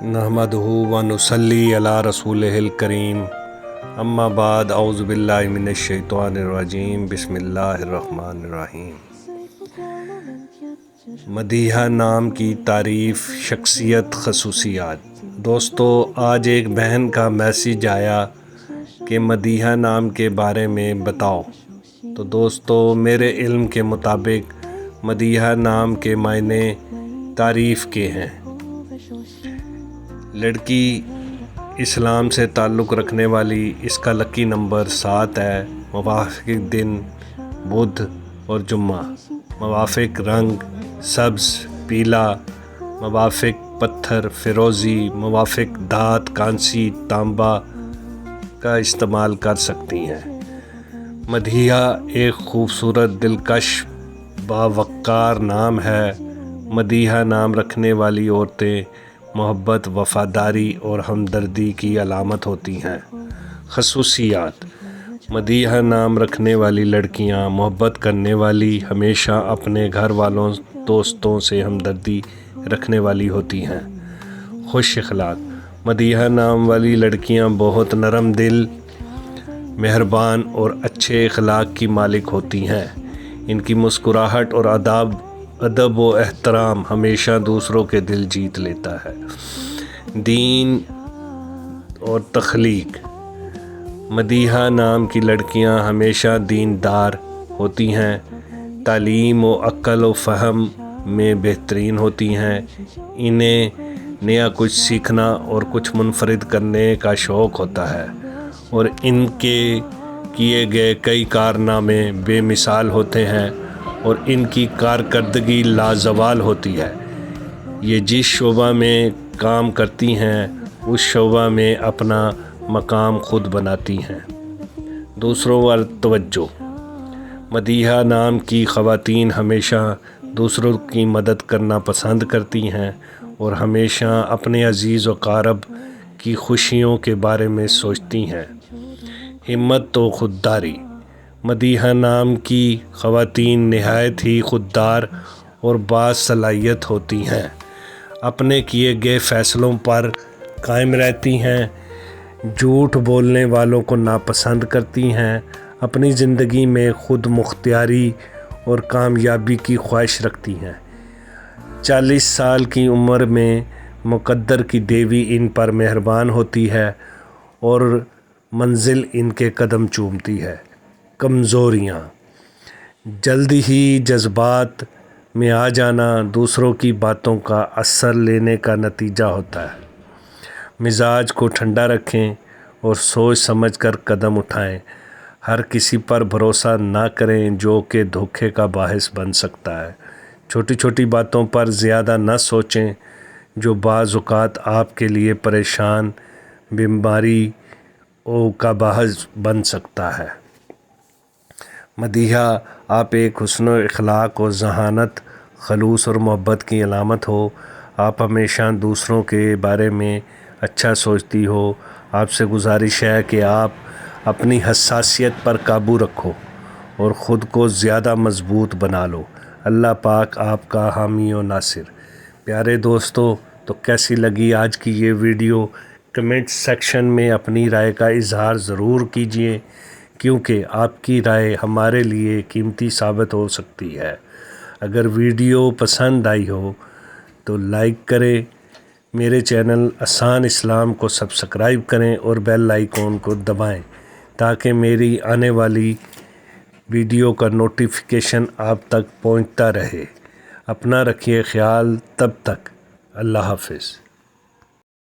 نحمدہ و نصلی علی رسولہ الکریم اما بعد اعوذ باللہ من الشیطان الرجیم بسم اللہ الرحمن الرحیم۔ مدیحہ نام کی تعریف، شخصیت، خصوصیات۔ دوستو، آج ایک بہن کا میسیج آیا کہ مدیحہ نام کے بارے میں بتاؤ۔ تو دوستو، میرے علم کے مطابق مدیحہ نام کے معنی تعریف کے ہیں۔ لڑکی اسلام سے تعلق رکھنے والی، اس کا لکی نمبر 7 ہے، موافق دن بدھ اور جمعہ، موافق رنگ سبز پیلا، موافق پتھر فیروزی، موافق دھات کانسی تانبا کا استعمال کر سکتی ہیں۔ مدیحہ ایک خوبصورت، دلکش، باوقار نام ہے۔ مدیحہ نام رکھنے والی عورتیں محبت، وفاداری اور ہمدردی کی علامت ہوتی ہیں۔ خصوصیات: مدیحہ نام رکھنے والی لڑکیاں محبت کرنے والی، ہمیشہ اپنے گھر والوں دوستوں سے ہمدردی رکھنے والی ہوتی ہیں۔ خوش اخلاق: مدیحہ نام والی لڑکیاں بہت نرم دل، مہربان اور اچھے اخلاق کی مالک ہوتی ہیں۔ ان کی مسکراہٹ اور ادب و احترام ہمیشہ دوسروں کے دل جیت لیتا ہے۔ دین اور تخلیق: مدیحہ نام کی لڑکیاں ہمیشہ دیندار ہوتی ہیں، تعلیم و عقل و فہم میں بہترین ہوتی ہیں۔ انہیں نیا کچھ سیکھنا اور کچھ منفرد کرنے کا شوق ہوتا ہے، اور ان کے کیے گئے کئی کارنامے بے مثال ہوتے ہیں اور ان کی کارکردگی لازوال ہوتی ہے۔ یہ جس شعبہ میں کام کرتی ہیں اس شعبہ میں اپنا مقام خود بناتی ہیں۔ دوسروں پر توجہ: مدیحہ نام کی خواتین ہمیشہ دوسروں کی مدد کرنا پسند کرتی ہیں اور ہمیشہ اپنے عزیز و اقارب کی خوشیوں کے بارے میں سوچتی ہیں۔ ہمت و خودداری: مدیحہ نام کی خواتین نہایت ہی خوددار اور باصلاحیت ہوتی ہیں، اپنے کیے گئے فیصلوں پر قائم رہتی ہیں، جھوٹ بولنے والوں کو ناپسند کرتی ہیں، اپنی زندگی میں خود مختاری اور کامیابی کی خواہش رکھتی ہیں۔ 40 سال کی عمر میں مقدر کی دیوی ان پر مہربان ہوتی ہے اور منزل ان کے قدم چومتی ہے۔ کمزوریاں: جلد ہی جذبات میں آ جانا دوسروں کی باتوں کا اثر لینے کا نتیجہ ہوتا ہے۔ مزاج کو ٹھنڈا رکھیں اور سوچ سمجھ کر قدم اٹھائیں۔ ہر کسی پر بھروسہ نہ کریں جو کہ دھوکے کا باعث بن سکتا ہے۔ چھوٹی چھوٹی باتوں پر زیادہ نہ سوچیں جو بعض اوقات آپ کے لیے پریشان بیماری کا باعث بن سکتا ہے۔ مدیحہ، آپ ایک حسن و اخلاق و ذہانت، خلوص اور محبت کی علامت ہو۔ آپ ہمیشہ دوسروں کے بارے میں اچھا سوچتی ہو۔ آپ سے گزارش ہے کہ آپ اپنی حساسیت پر قابو رکھو اور خود کو زیادہ مضبوط بنا لو۔ اللہ پاک آپ کا حامی و ناصر۔ پیارے دوستو، تو کیسی لگی آج کی یہ ویڈیو؟ کمنٹ سیکشن میں اپنی رائے کا اظہار ضرور کیجیے، کیونکہ آپ کی رائے ہمارے لیے قیمتی ثابت ہو سکتی ہے۔ اگر ویڈیو پسند آئی ہو تو لائک کریں، میرے چینل آسان اسلام کو سبسکرائب کریں اور بیل آئیکن کو دبائیں تاکہ میری آنے والی ویڈیو کا نوٹیفیکیشن آپ تک پہنچتا رہے۔ اپنا رکھیے خیال، تب تک اللہ حافظ۔